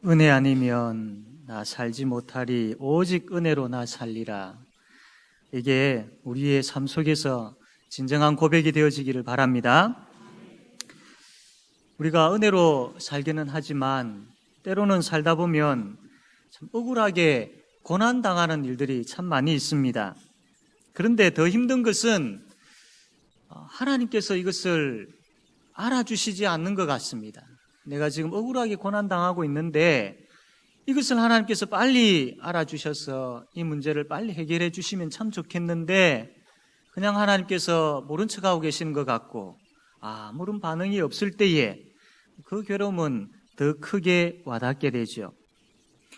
은혜 아니면 나 살지 못하리 오직 은혜로 나 살리라. 이게 우리의 삶 속에서 진정한 고백이 되어지기를 바랍니다. 우리가 은혜로 살기는 하지만 때로는 살다 보면 참 억울하게 고난당하는 일들이 참 많이 있습니다. 그런데 더 힘든 것은 하나님께서 이것을 알아주시지 않는 것 같습니다. 내가 지금 억울하게 고난당하고 있는데 이것을 하나님께서 빨리 알아주셔서 이 문제를 빨리 해결해 주시면 참 좋겠는데 그냥 하나님께서 모른 척하고 계시는 것 같고 아무런 반응이 없을 때에 그 괴로움은 더 크게 와닿게 되죠.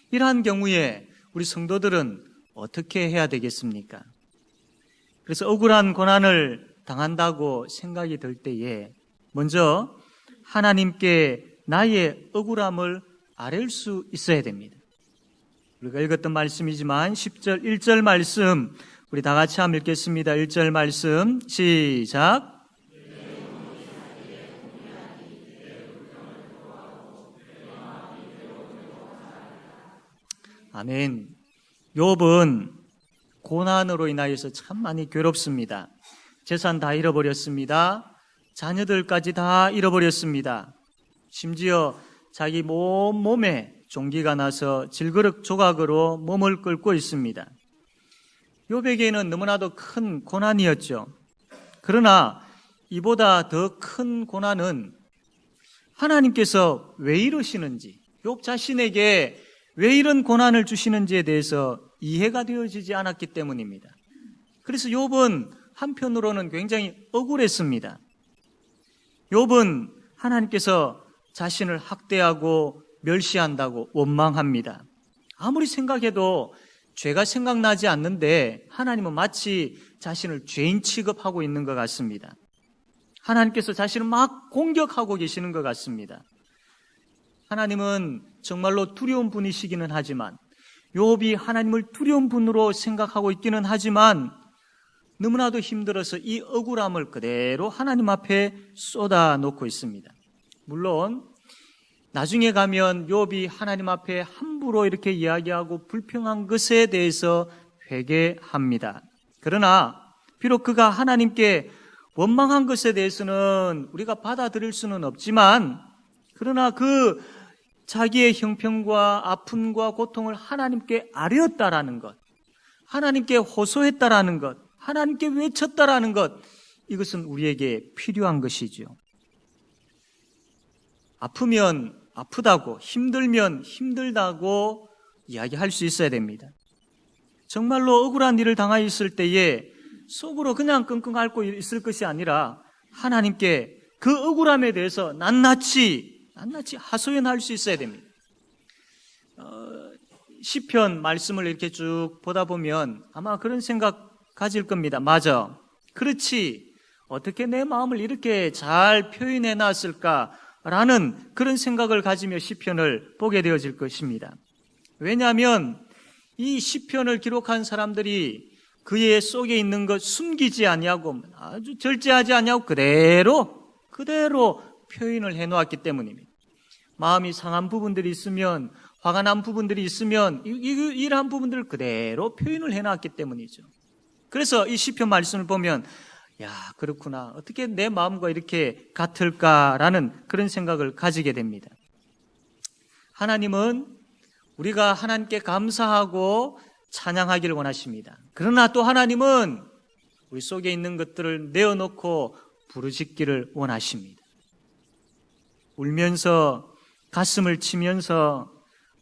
이러한 경우에 우리 성도들은 어떻게 해야 되겠습니까? 그래서 억울한 고난을 당한다고 생각이 들 때에 먼저 하나님께 나의 억울함을 아뢰을 수 있어야 됩니다. 우리가 읽었던 말씀이지만 10절, 1절 말씀 우리 다 같이 한번 읽겠습니다. 1절 말씀 시작. 아멘. 욥은 고난으로 인하여서 참 많이 괴롭습니다. 재산 다 잃어버렸습니다. 자녀들까지 다 잃어버렸습니다. 심지어 자기 몸에 종기가 나서 질그릇 조각으로 몸을 끓고 있습니다. 욥에게는 너무나도 큰 고난이었죠. 그러나 이보다 더 큰 고난은 하나님께서 왜 이러시는지, 욥 자신에게 왜 이런 고난을 주시는지에 대해서 이해가 되어지지 않았기 때문입니다. 그래서 욥은 한편으로는 굉장히 억울했습니다. 욥은 하나님께서 자신을 학대하고 멸시한다고 원망합니다. 아무리 생각해도 죄가 생각나지 않는데 하나님은 마치 자신을 죄인 취급하고 있는 것 같습니다. 하나님께서 자신을 막 공격하고 계시는 것 같습니다. 하나님은 정말로 두려운 분이시기는 하지만 욥이 하나님을 두려운 분으로 생각하고 있기는 하지만 너무나도 힘들어서 이 억울함을 그대로 하나님 앞에 쏟아놓고 있습니다. 물론 나중에 가면 욥이 하나님 앞에 함부로 이렇게 이야기하고 불평한 것에 대해서 회개합니다. 그러나 비록 그가 하나님께 원망한 것에 대해서는 우리가 받아들일 수는 없지만 그러나 그 자기의 형편과 아픔과 고통을 하나님께 아뢰었다라는 것, 하나님께 호소했다라는 것, 하나님께 외쳤다라는 것, 이것은 우리에게 필요한 것이죠. 아프면 아프다고, 힘들면 힘들다고 이야기할 수 있어야 됩니다. 정말로 억울한 일을 당하였을 때에 속으로 그냥 끙끙 앓고 있을 것이 아니라 하나님께 그 억울함에 대해서 낱낱이 하소연할 수 있어야 됩니다. 시편 말씀을 이렇게 쭉 보다 보면 아마 그런 생각 가질 겁니다. 맞아. 그렇지. 어떻게 내 마음을 이렇게 잘 표현해 놨을까라는 그런 생각을 가지며 시편을 보게 되어질 것입니다. 왜냐하면 이 시편을 기록한 사람들이 그의 속에 있는 것 숨기지 아니하고 아주 절제하지 아니하고 그대로 표현을 해놓았기 때문입니다. 마음이 상한 부분들이 있으면, 화가 난 부분들이 있으면 이러한 부분들을 그대로 표현을 해놨기 때문이죠. 그래서 이 시편 말씀을 보면 그렇구나. 어떻게 내 마음과 이렇게 같을까라는 그런 생각을 가지게 됩니다. 하나님은 우리가 하나님께 감사하고 찬양하기를 원하십니다. 그러나 또 하나님은 우리 속에 있는 것들을 내어놓고 부르짖기를 원하십니다. 울면서 가슴을 치면서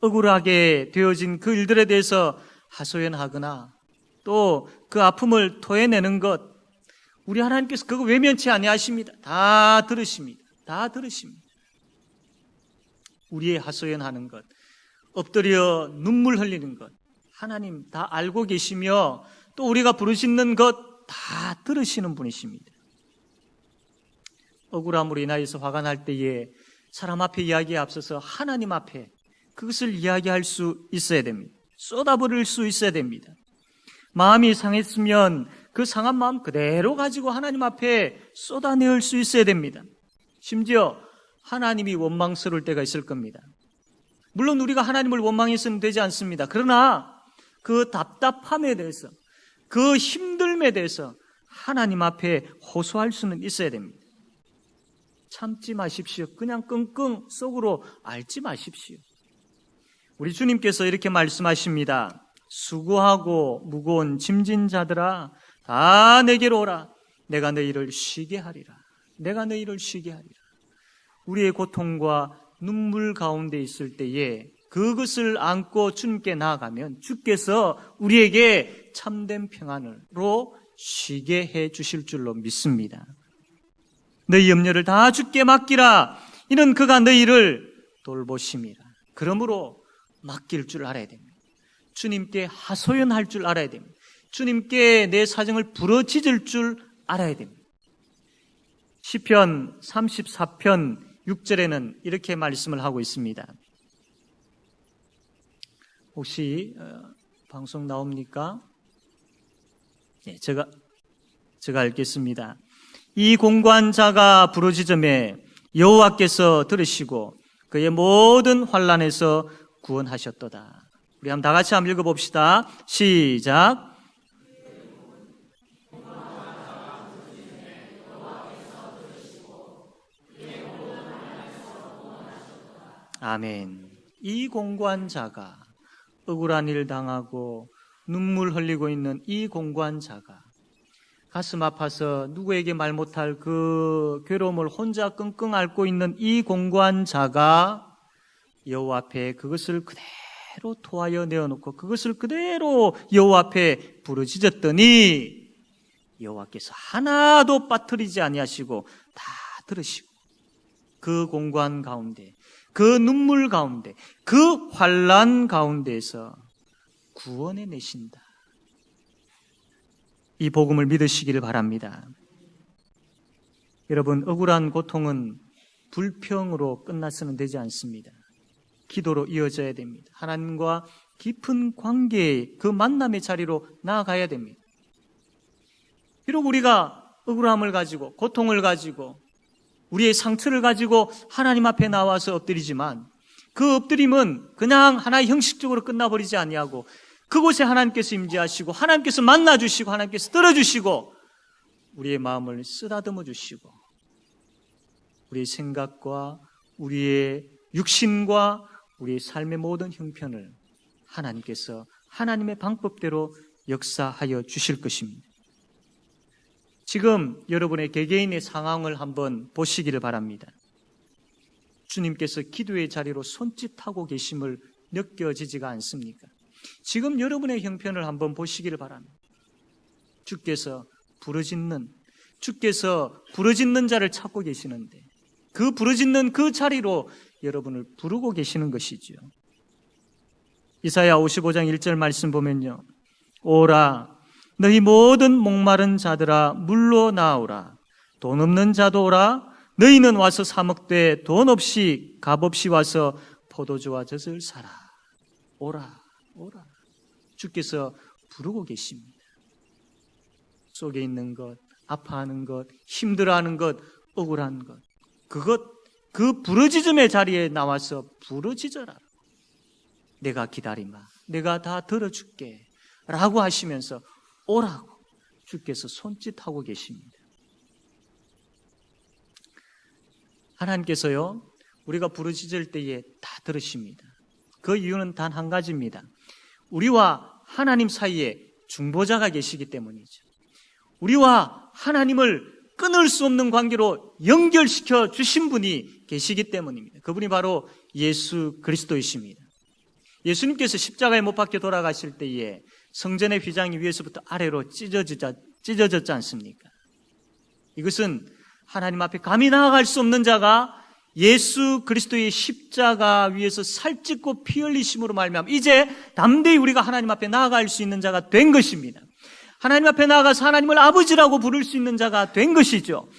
억울하게 되어진 그 일들에 대해서 하소연하거나 또 그 아픔을 토해내는 것, 우리 하나님께서 그거 외면치 아니하십니다. 다 들으십니다. 우리의 하소연하는 것, 엎드려 눈물 흘리는 것, 하나님 다 알고 계시며 또 우리가 부르짖는 것 다 들으시는 분이십니다. 억울함으로 인하여서 화가 날 때에 사람 앞에 이야기에 앞서서 하나님 앞에 그것을 이야기할 수 있어야 됩니다. 쏟아버릴 수 있어야 됩니다. 마음이 상했으면 그 상한 마음 그대로 가지고 하나님 앞에 쏟아내올 수 있어야 됩니다. 심지어 하나님이 원망스러울 때가 있을 겁니다. 물론 우리가 하나님을 원망해서는 되지 않습니다. 그러나 그 답답함에 대해서, 그 힘듦에 대해서 하나님 앞에 호소할 수는 있어야 됩니다. 참지 마십시오. 그냥 끙끙 속으로 앓지 마십시오. 우리 주님께서 이렇게 말씀하십니다. 수고하고 무거운 짐진 자들아 다 내게로 오라. 내가 너희를 쉬게 하리라. 내가 너희를 쉬게 하리라. 우리의 고통과 눈물 가운데 있을 때에 그것을 안고 주님께 나아가면 주께서 우리에게 참된 평안으로 쉬게 해 주실 줄로 믿습니다. 너희 염려를 다 주께 맡기라. 이는 그가 너희를 돌보심이라. 그러므로 맡길 줄 알아야 됩니다. 주님께 하소연할 줄 알아야 됩니다. 주님께 내 사정을 부르짖을 줄 알아야 됩니다. 시편 34편 6절에는 이렇게 말씀을 하고 있습니다. 혹시 방송 나옵니까? 네, 제가 읽겠습니다. 이 공관자가 부르짖음에 여호와께서 들으시고 그의 모든 환난에서 구원하셨도다. 우리 한번 다 같이 한번 읽어봅시다. 시작. 아멘. 이 공관자가, 억울한 일 당하고 눈물 흘리고 있는 이 공관자가, 가슴 아파서 누구에게 말 못할 그 괴로움을 혼자 끙끙 앓고 있는 이 공관자가 여호와 앞에 그것을 그대로 토하여 내어놓고 그것을 그대로 여호와 앞에 부르짖었더니 여호와께서 하나도 빠뜨리지 아니하시고 다 들으시고 그 공관 가운데, 그 눈물 가운데, 그 환난 가운데에서 구원해 내신다. 이 복음을 믿으시기를 바랍니다. 여러분, 억울한 고통은 불평으로 끝나서는 되지 않습니다. 기도로 이어져야 됩니다. 하나님과 깊은 관계의 그 만남의 자리로 나아가야 됩니다. 비록 우리가 억울함을 가지고, 고통을 가지고, 우리의 상처를 가지고 하나님 앞에 나와서 엎드리지만 그 엎드림은 그냥 하나의 형식적으로 끝나버리지 아니하고 그곳에 하나님께서 임재하시고 하나님께서 만나주시고 하나님께서 들어주시고 우리의 마음을 쓰다듬어 주시고 우리의 생각과 우리의 육신과 우리의 삶의 모든 형편을 하나님께서 하나님의 방법대로 역사하여 주실 것입니다. 지금 여러분의 개개인의 상황을 한번 보시기를 바랍니다. 주님께서 기도의 자리로 손짓하고 계심을 느껴지지가 않습니까? 지금 여러분의 형편을 한번 보시기를 바랍니다. 주께서 부르짖는 자를 찾고 계시는데 그 부르짖는 그 자리로 여러분을 부르고 계시는 것이죠. 이사야 55장 1절 말씀 보면요. 오라 너희 모든 목마른 자들아 물로 나오라. 돈 없는 자도 오라. 너희는 와서 사 먹되 돈 없이 값 없이 와서 포도주와 젖을 사라. 오라. 주께서 부르고 계십니다. 속에 있는 것, 아파하는 것, 힘들어하는 것, 억울한 것, 그 부르짖음의 자리에 나와서 부르짖어라. 내가 기다리마. 내가 다 들어줄게. 라고 하시면서 오라고 주께서 손짓하고 계십니다. 하나님께서요, 우리가 부르짖을 때에 다 들으십니다. 그 이유는 단 한 가지입니다. 우리와 하나님 사이에 중보자가 계시기 때문이죠. 우리와 하나님을 끊을 수 없는 관계로 연결시켜 주신 분이 계시기 때문입니다. 그분이 바로 예수 그리스도이십니다. 예수님께서 십자가에 못 박혀 돌아가실 때에 성전의 휘장이 위에서부터 아래로 찢어졌지 않습니까? 이것은 하나님 앞에 감히 나아갈 수 없는 자가 예수 그리스도의 십자가 위에서 살찢고 피 흘리심으로 말미암아 이제 담대히 우리가 하나님 앞에 나아갈 수 있는 자가 된 것입니다. 하나님 앞에 나아가서 하나님을 아버지라고 부를 수 있는 자가 된 것이죠.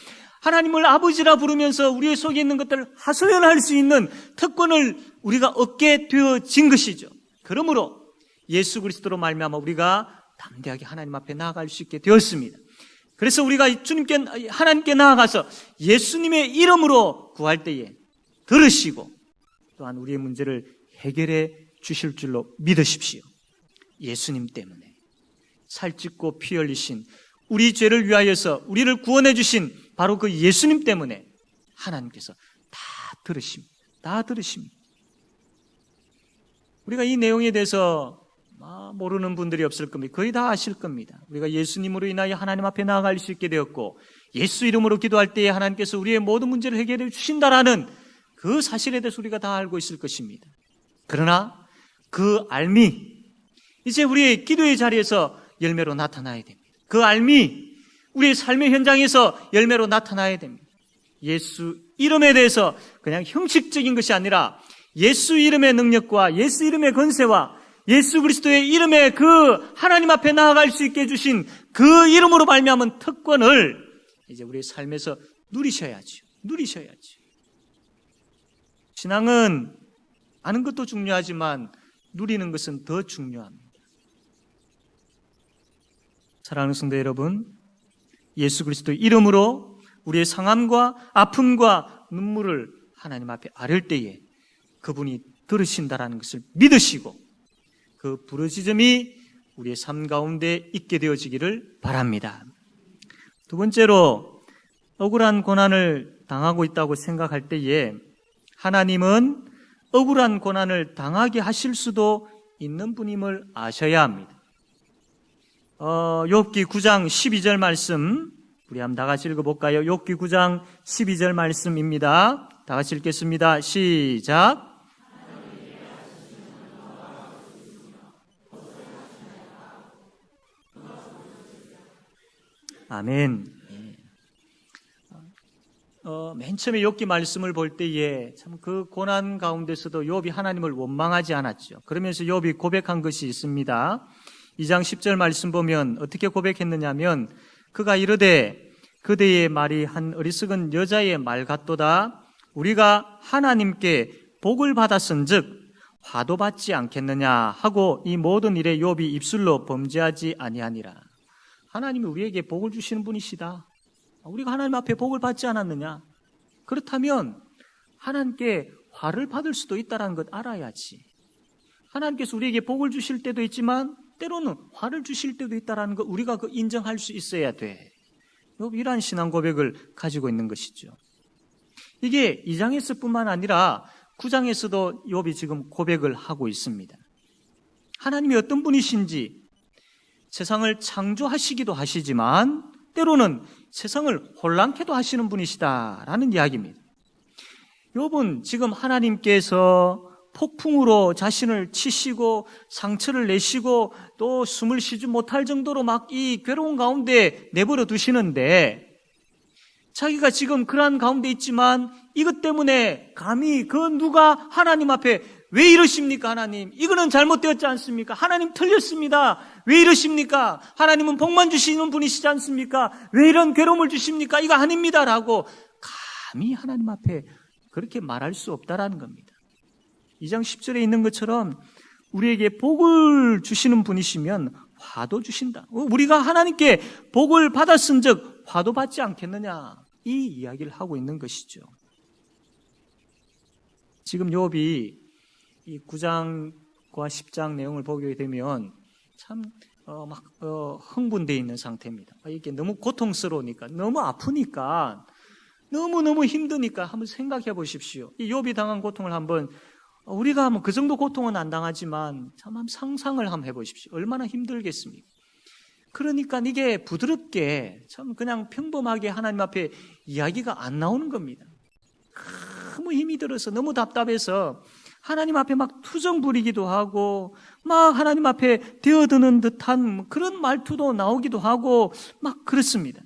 하나님을 아버지라 부르면서 우리의 속에 있는 것들을 하소연할 수 있는 특권을 우리가 얻게 되어진 것이죠. 그러므로 예수 그리스도로 말미암아 우리가 담대하게 하나님 앞에 나아갈 수 있게 되었습니다. 그래서 우리가 하나님께 나아가서 예수님의 이름으로 구할 때에 들으시고 또한 우리의 문제를 해결해 주실 줄로 믿으십시오. 예수님 때문에 살찢고 피 흘리신 우리 죄를 위하여서 우리를 구원해 주신 바로 그 예수님 때문에 하나님께서 다 들으십니다. 다 들으십니다. 우리가 이 내용에 대해서 모르는 분들이 없을 겁니다. 거의 다 아실 겁니다. 우리가 예수님으로 인하여 하나님 앞에 나아갈 수 있게 되었고 예수 이름으로 기도할 때에 하나님께서 우리의 모든 문제를 해결해 주신다라는 그 사실에 대해서 우리가 다 알고 있을 것입니다. 그러나 그 알미 이제 우리의 기도의 자리에서 열매로 나타나야 됩니다. 그 알미 우리의 삶의 현장에서 열매로 나타나야 됩니다. 예수 이름에 대해서 그냥 형식적인 것이 아니라 예수 이름의 능력과 예수 이름의 권세와 예수 그리스도의 이름에 그 하나님 앞에 나아갈 수 있게 해주신 그 이름으로 말미암은 특권을 이제 우리의 삶에서 누리셔야죠. 신앙은 아는 것도 중요하지만 누리는 것은 더 중요합니다. 사랑하는 성도 여러분, 예수 그리스도의 이름으로 우리의 상함과 아픔과 눈물을 하나님 앞에 아릴 때에 그분이 들으신다라는 것을 믿으시고 그 부르짖음이 우리의 삶 가운데 있게 되어지기를 바랍니다. 두 번째로 억울한 고난을 당하고 있다고 생각할 때에 하나님은 억울한 고난을 당하게 하실 수도 있는 분임을 아셔야 합니다. 욥기 9장 12절 말씀 우리 한번 다 같이 읽어볼까요? 욥기 9장 12절 말씀입니다. 다 같이 읽겠습니다. 시작. 아멘. 맨 처음에 욥기 말씀을 볼 때에 참 그 고난 가운데서도 욥이 하나님을 원망하지 않았죠. 그러면서 욥이 고백한 것이 있습니다. 2장 10절 말씀 보면 어떻게 고백했느냐면 그가 이르되 그대의 말이 한 어리석은 여자의 말 같도다. 우리가 하나님께 복을 받았은즉 화도 받지 않겠느냐 하고 이 모든 일에 욥이 입술로 범죄하지 아니하니라. 하나님이 우리에게 복을 주시는 분이시다. 우리가 하나님 앞에 복을 받지 않았느냐? 그렇다면 하나님께 화를 받을 수도 있다는 것 알아야지. 하나님께서 우리에게 복을 주실 때도 있지만 때로는 화를 주실 때도 있다는 것 우리가 인정할 수 있어야 돼. 이러한 신앙 고백을 가지고 있는 것이죠. 이게 2장에서뿐만 아니라 9장에서도 욥이 지금 고백을 하고 있습니다. 하나님이 어떤 분이신지 세상을 창조하시기도 하시지만 때로는 세상을 혼란케도 하시는 분이시다라는 이야기입니다. 욥은 지금 하나님께서 폭풍으로 자신을 치시고 상처를 내시고 또 숨을 쉬지 못할 정도로 막 이 괴로운 가운데 내버려 두시는데 자기가 지금 그러한 가운데 있지만 이것 때문에 감히 그 누가 하나님 앞에 왜 이러십니까 하나님? 이거는 잘못되었지 않습니까? 하나님 틀렸습니다. 왜 이러십니까? 하나님은 복만 주시는 분이시지 않습니까? 왜 이런 괴로움을 주십니까? 이거 아닙니다 라고 감히 하나님 앞에 그렇게 말할 수 없다라는 겁니다. 2장 10절에 있는 것처럼 우리에게 복을 주시는 분이시면 화도 주신다. 우리가 하나님께 복을 받았은즉 화도 받지 않겠느냐 이 이야기를 하고 있는 것이죠. 지금 욥이 이 9장과 10장 내용을 보게 되면 참 흥분되어 있는 상태입니다. 이게 너무 고통스러우니까 너무 아프니까 너무너무 힘드니까 한번 생각해 보십시오. 이 욥이 당한 고통을 한번 우리가 하면 그 정도 고통은 안 당하지만 참 한번 상상을 한번 해보십시오. 얼마나 힘들겠습니까? 그러니까 이게 부드럽게 참 그냥 평범하게 하나님 앞에 이야기가 안 나오는 겁니다. 너무 힘이 들어서 너무 답답해서 하나님 앞에 막 투정 부리기도 하고 막 하나님 앞에 되어드는 듯한 그런 말투도 나오기도 하고 막 그렇습니다.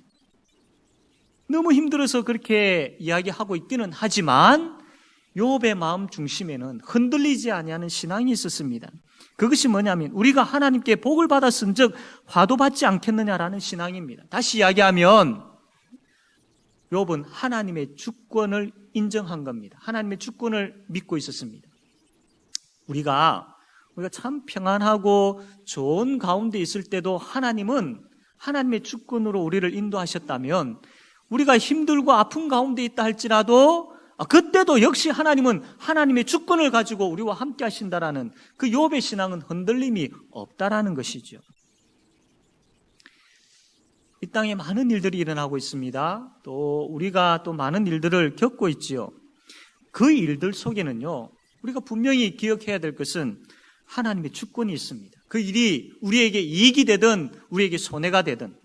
너무 힘들어서 그렇게 이야기하고 있기는 하지만 욥의 마음 중심에는 흔들리지 아니하는 신앙이 있었습니다. 그것이 뭐냐면 우리가 하나님께 복을 받았은즉 화도 받지 않겠느냐라는 신앙입니다. 다시 이야기하면 욥은 하나님의 주권을 인정한 겁니다. 하나님의 주권을 믿고 있었습니다. 우리가 참 평안하고 좋은 가운데 있을 때도 하나님은 하나님의 주권으로 우리를 인도하셨다면 우리가 힘들고 아픈 가운데 있다 할지라도 그때도 역시 하나님은 하나님의 주권을 가지고 우리와 함께 하신다라는 그 욥의 신앙은 흔들림이 없다라는 것이죠. 이 땅에 많은 일들이 일어나고 있습니다. 또 우리가 또 많은 일들을 겪고 있지요. 그 일들 속에는요, 우리가 분명히 기억해야 될 것은 하나님의 주권이 있습니다. 그 일이 우리에게 이익이 되든 우리에게 손해가 되든,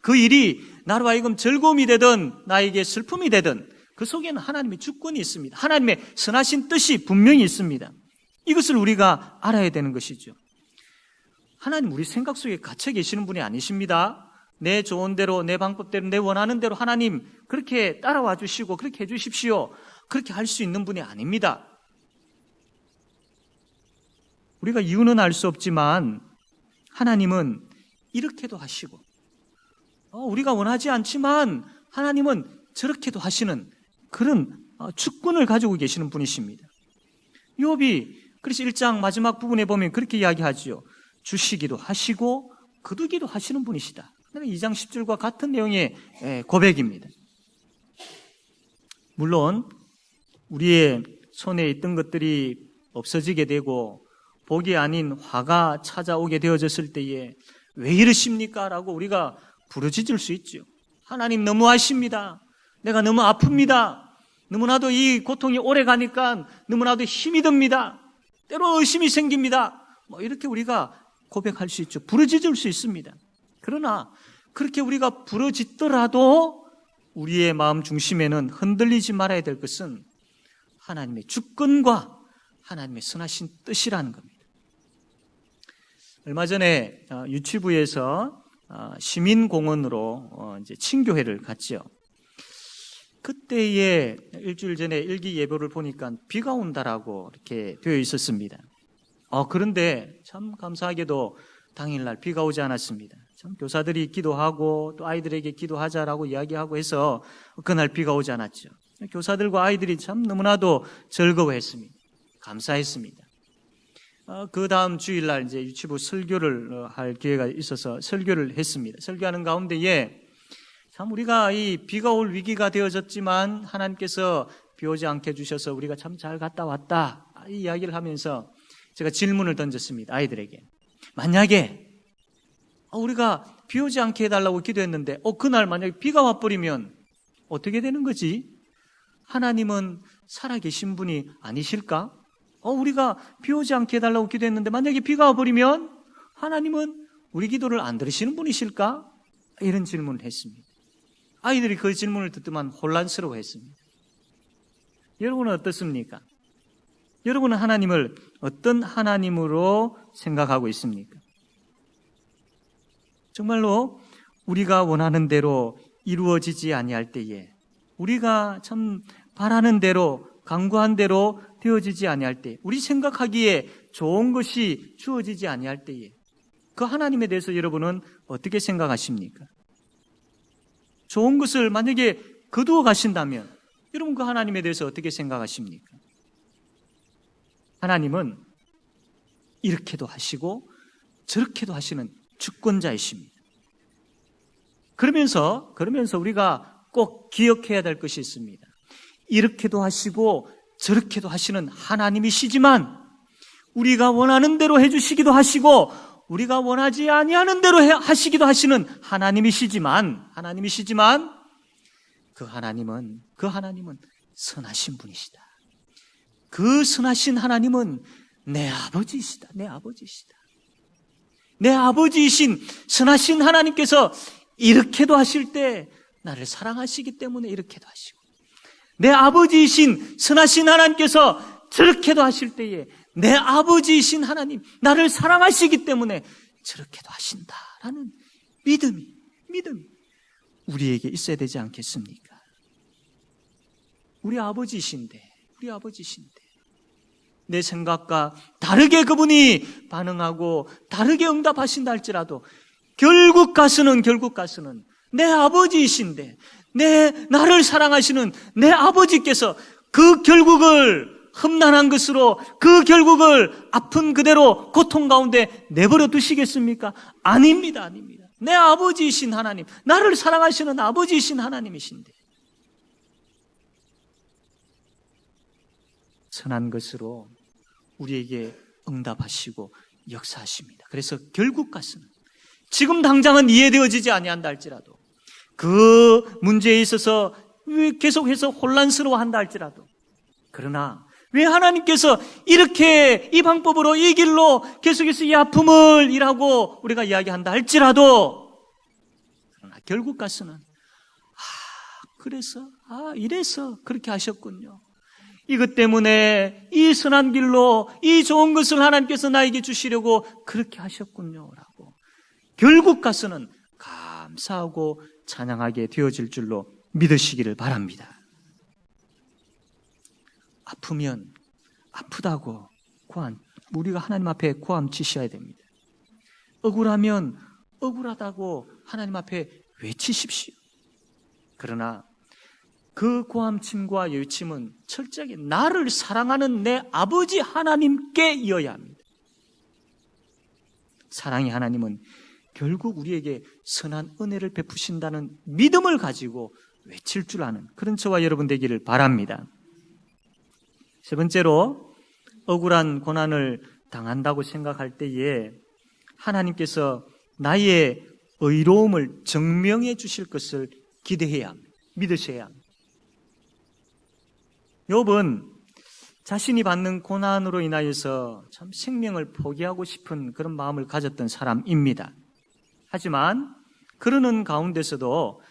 그 일이 나로 하여금 즐거움이 되든 나에게 슬픔이 되든 그 속에는 하나님의 주권이 있습니다. 하나님의 선하신 뜻이 분명히 있습니다. 이것을 우리가 알아야 되는 것이죠. 하나님 우리 생각 속에 갇혀 계시는 분이 아니십니다. 내 좋은 대로, 내 방법대로, 내 원하는 대로 하나님 그렇게 따라와 주시고 그렇게 해 주십시오, 그렇게 할 수 있는 분이 아닙니다. 우리가 이유는 알 수 없지만 하나님은 이렇게도 하시고, 우리가 원하지 않지만 하나님은 저렇게도 하시는 그런 주권을 가지고 계시는 분이십니다. 욥이 그래서 1장 마지막 부분에 보면 그렇게 이야기하지요. 주시기도 하시고 거두기도 하시는 분이시다. 2장 10절과 같은 내용의 고백입니다. 물론 우리의 손에 있던 것들이 없어지게 되고 복이 아닌 화가 찾아오게 되어졌을 때에 왜 이러십니까? 라고 우리가 부르짖을 수 있죠. 하나님 너무하십니다. 내가 너무 아픕니다. 너무나도 이 고통이 오래 가니까 너무나도 힘이 듭니다. 때로 의심이 생깁니다. 이렇게 우리가 고백할 수 있죠. 부르짖을 수 있습니다. 그러나 그렇게 우리가 부르짖더라도 우리의 마음 중심에는 흔들리지 말아야 될 것은 하나님의 주권과 하나님의 선하신 뜻이라는 겁니다. 얼마 전에 유치부에서 시민공원으로 이제 친교회를 갔죠. 그때에 일주일 전에 일기 예보를 보니까 비가 온다라고 이렇게 되어 있었습니다. 그런데 참 감사하게도 당일날 비가 오지 않았습니다. 참 교사들이 기도하고 또 아이들에게 기도하자라고 이야기하고 해서 그날 비가 오지 않았죠. 교사들과 아이들이 참 너무나도 즐거워했습니다. 감사했습니다. 그 다음 주일날 이제 유치부 설교를 할 기회가 있어서 설교를 했습니다. 설교하는 가운데에 참 우리가 이 비가 올 위기가 되어졌지만 하나님께서 비 오지 않게 해주셔서 우리가 참 잘 갔다 왔다, 이 이야기를 하면서 제가 질문을 던졌습니다. 아이들에게. 만약에 우리가 비 오지 않게 해달라고 기도했는데 그날 만약에 비가 와버리면 어떻게 되는 거지? 하나님은 살아계신 분이 아니실까? 우리가 비 오지 않게 해달라고 기도했는데 만약에 비가 와버리면 하나님은 우리 기도를 안 들으시는 분이실까? 이런 질문을 했습니다. 아이들이 그 질문을 듣더만 혼란스러워했습니다. 여러분은 어떻습니까? 여러분은 하나님을 어떤 하나님으로 생각하고 있습니까? 정말로 우리가 원하는 대로 이루어지지 아니할 때에, 우리가 참 바라는 대로 간구한 대로 되어지지 아니할 때, 우리 생각하기에 좋은 것이 주어지지 아니할 때에 그 하나님에 대해서 여러분은 어떻게 생각하십니까? 좋은 것을 만약에 거두어 가신다면 여러분 그 하나님에 대해서 어떻게 생각하십니까? 하나님은 이렇게도 하시고 저렇게도 하시는 주권자이십니다. 그러면서 우리가 꼭 기억해야 될 것이 있습니다. 이렇게도 하시고 저렇게도 하시는 하나님이시지만 우리가 원하는 대로 해주시기도 하시고 우리가 원하지 아니하는 대로 하시기도 하시는 하나님이시지만 그 하나님은 선하신 분이시다. 그 선하신 하나님은 내 아버지이시다. 내 아버지이신 선하신 하나님께서 이렇게도 하실 때 나를 사랑하시기 때문에 이렇게도 하시고, 내 아버지이신 선하신 하나님께서 저렇게도 하실 때에 내 아버지이신 하나님, 나를 사랑하시기 때문에 저렇게도 하신다라는 믿음이 우리에게 있어야 되지 않겠습니까? 우리 아버지이신데 내 생각과 다르게 그분이 반응하고 다르게 응답하신다 할지라도 결국 가서는 내 아버지이신데, 나를 사랑하시는 내 아버지께서 그 결국을 험난한 것으로, 그 결국을 아픈 그대로 고통 가운데 내버려 두시겠습니까? 아닙니다. 내 아버지이신 하나님, 나를 사랑하시는 아버지이신 하나님이신데 선한 것으로 우리에게 응답하시고 역사하십니다. 그래서 결국 가서는 지금 당장은 이해되어지지 아니한다 할지라도 그 문제에 있어서 계속해서 혼란스러워한다 할지라도 그러나 왜 하나님께서 이렇게 이 방법으로 이 길로 계속해서 이 아픔을 이라고 우리가 이야기한다 할지라도 그러나 결국 가서는 그래서 이래서 그렇게 하셨군요. 이것 때문에 이 선한 길로 이 좋은 것을 하나님께서 나에게 주시려고 그렇게 하셨군요 라고 결국 가서는 감사하고 찬양하게 되어질 줄로 믿으시기를 바랍니다. 아프면 아프다고 우리가 하나님 앞에 고함치셔야 됩니다. 억울하면 억울하다고 하나님 앞에 외치십시오. 그러나 그 고함침과 외침은 철저하게 나를 사랑하는 내 아버지 하나님께 이어야 합니다. 사랑의 하나님은 결국 우리에게 선한 은혜를 베푸신다는 믿음을 가지고 외칠 줄 아는 그런 저와 여러분 되기를 바랍니다. 세 번째로 억울한 고난을 당한다고 생각할 때에 하나님께서 나의 의로움을 증명해 주실 것을 기대해야 합니다. 믿으셔야 합니다. 욥은 자신이 받는 고난으로 인하여서 참 생명을 포기하고 싶은 그런 마음을 가졌던 사람입니다. 하지만 그러는 가운데서도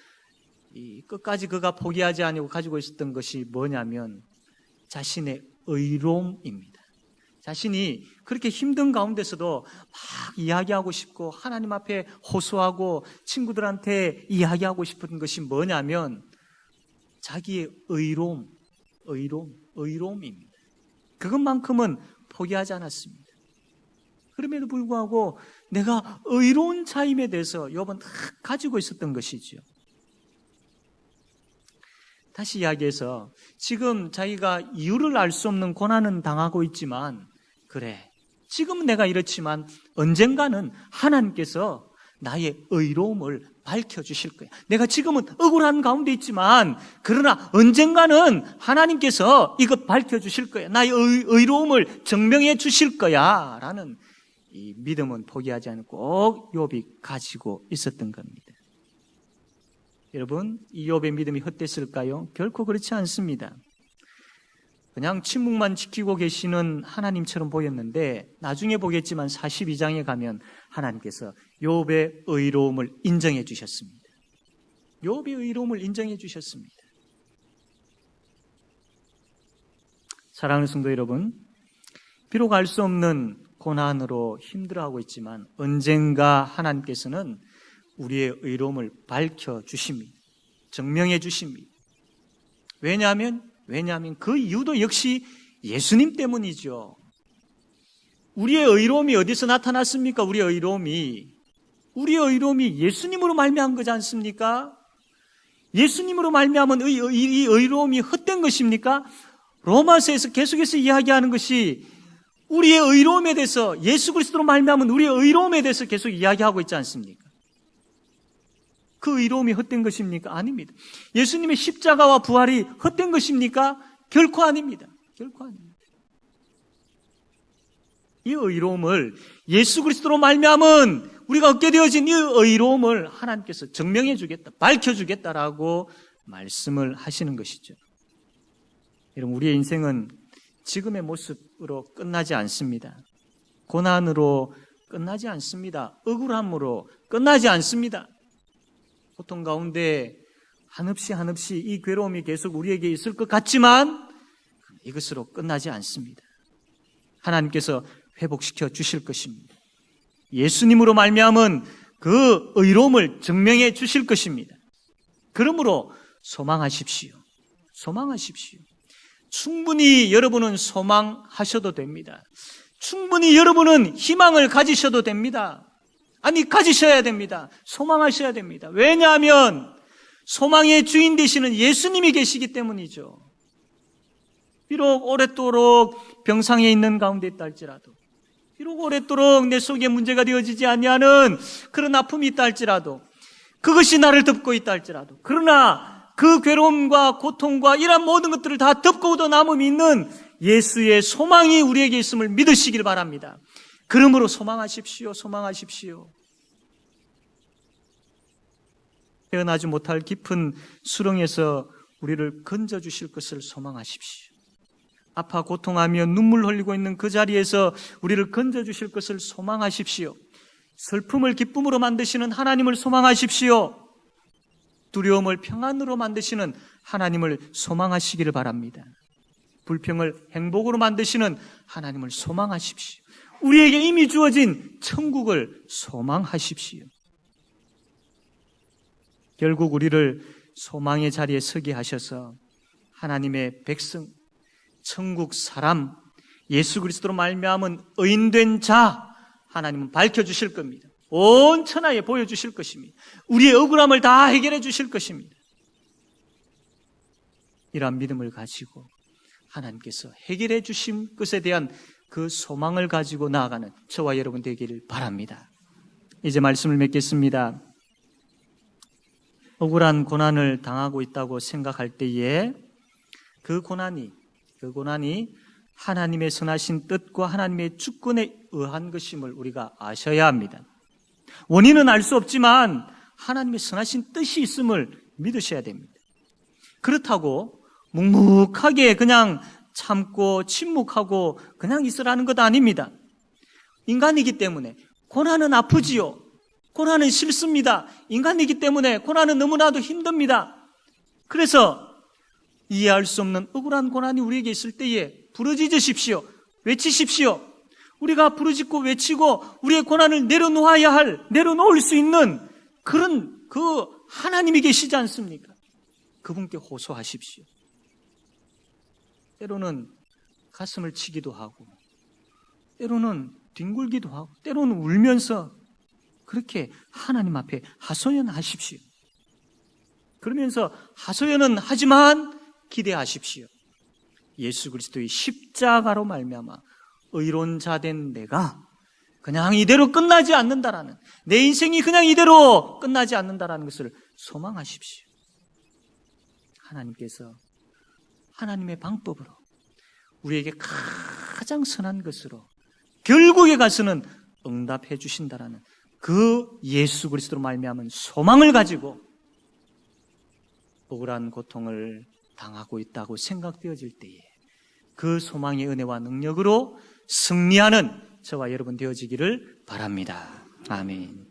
끝까지 그가 포기하지 아니고 가지고 있었던 것이 뭐냐면 자신의 의로움입니다. 자신이 그렇게 힘든 가운데서도 막 이야기하고 싶고 하나님 앞에 호소하고 친구들한테 이야기하고 싶은 것이 뭐냐면 자기의 의로움입니다. 그것만큼은 포기하지 않았습니다. 그럼에도 불구하고 내가 의로운 자임에 대해서 욥은 가지고 있었던 것이죠. 다시 이야기해서 지금 자기가 이유를 알 수 없는 고난은 당하고 있지만 그래 지금은 내가 이렇지만 언젠가는 하나님께서 나의 의로움을 밝혀주실 거야. 내가 지금은 억울한 가운데 있지만 그러나 언젠가는 하나님께서 이것 밝혀주실 거야. 나의 의로움을 증명해 주실 거야 라는 이 믿음은 포기하지 않고 꼭 욥이 가지고 있었던 겁니다. 여러분, 이 욥의 믿음이 헛됐을까요? 결코 그렇지 않습니다. 그냥 침묵만 지키고 계시는 하나님처럼 보였는데 나중에 보겠지만 42장에 가면 하나님께서 욥의 의로움을 인정해 주셨습니다. 욥의 의로움을 인정해 주셨습니다. 사랑하는 성도 여러분, 비록 알 수 없는 고난으로 힘들어하고 있지만 언젠가 하나님께서는 우리의 의로움을 밝혀주십니다. 증명해 주십니다. 왜냐하면 그 이유도 역시 예수님 때문이죠. 우리의 의로움이 어디서 나타났습니까? 우리의 의로움이 예수님으로 말미암은 거지 않습니까? 예수님으로 말미암은 이 의로움이 헛된 것입니까? 로마서에서 계속해서 이야기하는 것이 우리의 의로움에 대해서 예수 그리스도로 말미암은 우리의 의로움에 대해서 계속 이야기하고 있지 않습니까? 그 의로움이 헛된 것입니까? 아닙니다. 예수님의 십자가와 부활이 헛된 것입니까? 결코 아닙니다. 결코 아닙니다. 이 의로움을 예수 그리스도로 말미암은 우리가 얻게 되어진 이 의로움을 하나님께서 증명해 주겠다, 밝혀 주겠다라고 말씀을 하시는 것이죠. 여러분, 우리의 인생은 지금의 모습으로 끝나지 않습니다. 고난으로 끝나지 않습니다. 억울함으로 끝나지 않습니다. 고통 가운데 한없이 이 괴로움이 계속 우리에게 있을 것 같지만 이것으로 끝나지 않습니다. 하나님께서 회복시켜 주실 것입니다. 예수님으로 말미암은 그 의로움을 증명해 주실 것입니다. 그러므로 소망하십시오. 소망하십시오. 충분히 여러분은 소망하셔도 됩니다. 충분히 여러분은 희망을 가지셔도 됩니다. 가지셔야 됩니다. 소망하셔야 됩니다. 왜냐하면 소망의 주인 되시는 예수님이 계시기 때문이죠. 비록 오랫도록 병상에 있는 가운데 있다 할지라도, 비록 오랫도록 내 속에 문제가 되어지지 아니하는 그런 아픔이 있다 할지라도, 그것이 나를 덮고 있다 할지라도, 그러나 그 괴로움과 고통과 이런 모든 것들을 다 덮고도 남음이 있는 예수의 소망이 우리에게 있음을 믿으시길 바랍니다. 그러므로 소망하십시오. 소망하십시오. 헤어나지 못할 깊은 수렁에서 우리를 건져주실 것을 소망하십시오. 아파 고통하며 눈물 흘리고 있는 그 자리에서 우리를 건져주실 것을 소망하십시오. 슬픔을 기쁨으로 만드시는 하나님을 소망하십시오. 두려움을 평안으로 만드시는 하나님을 소망하시기를 바랍니다. 불평을 행복으로 만드시는 하나님을 소망하십시오. 우리에게 이미 주어진 천국을 소망하십시오. 결국 우리를 소망의 자리에 서게 하셔서 하나님의 백성, 천국 사람, 예수 그리스도로 말미암은 의인된 자 하나님은 밝혀주실 겁니다. 온 천하에 보여주실 것입니다. 우리의 억울함을 다 해결해 주실 것입니다. 이러한 믿음을 가지고 하나님께서 해결해 주신 것에 대한 그 소망을 가지고 나아가는 저와 여러분 되기를 바랍니다. 이제 말씀을 맺겠습니다. 억울한 고난을 당하고 있다고 생각할 때에 그 고난이 하나님의 선하신 뜻과 하나님의 주권에 의한 것임을 우리가 아셔야 합니다. 원인은 알 수 없지만 하나님의 선하신 뜻이 있음을 믿으셔야 됩니다. 그렇다고 묵묵하게 그냥 참고 침묵하고 그냥 있으라는 것 아닙니다. 인간이기 때문에 고난은 아프지요. 고난은 싫습니다. 인간이기 때문에 고난은 너무나도 힘듭니다. 그래서 이해할 수 없는 억울한 고난이 우리에게 있을 때에 부르짖으십시오. 외치십시오. 우리가 부르짖고 외치고 우리의 고난을 내려놓을 수 있는 그런 그 하나님이 계시지 않습니까? 그분께 호소하십시오. 때로는 가슴을 치기도 하고 때로는 뒹굴기도 하고 때로는 울면서 그렇게 하나님 앞에 하소연하십시오. 그러면서 하소연은 하지만 기대하십시오. 예수 그리스도의 십자가로 말미암아 의로운 자 된 내가 그냥 이대로 끝나지 않는다라는, 내 인생이 그냥 이대로 끝나지 않는다라는 것을 소망하십시오. 하나님께서 하나님의 방법으로 우리에게 가장 선한 것으로 결국에 가서는 응답해 주신다라는 그 예수 그리스도로 말미암은 소망을 가지고 억울한 고통을 당하고 있다고 생각되어질 때에 그 소망의 은혜와 능력으로 승리하는 저와 여러분 되어지기를 바랍니다. 아멘.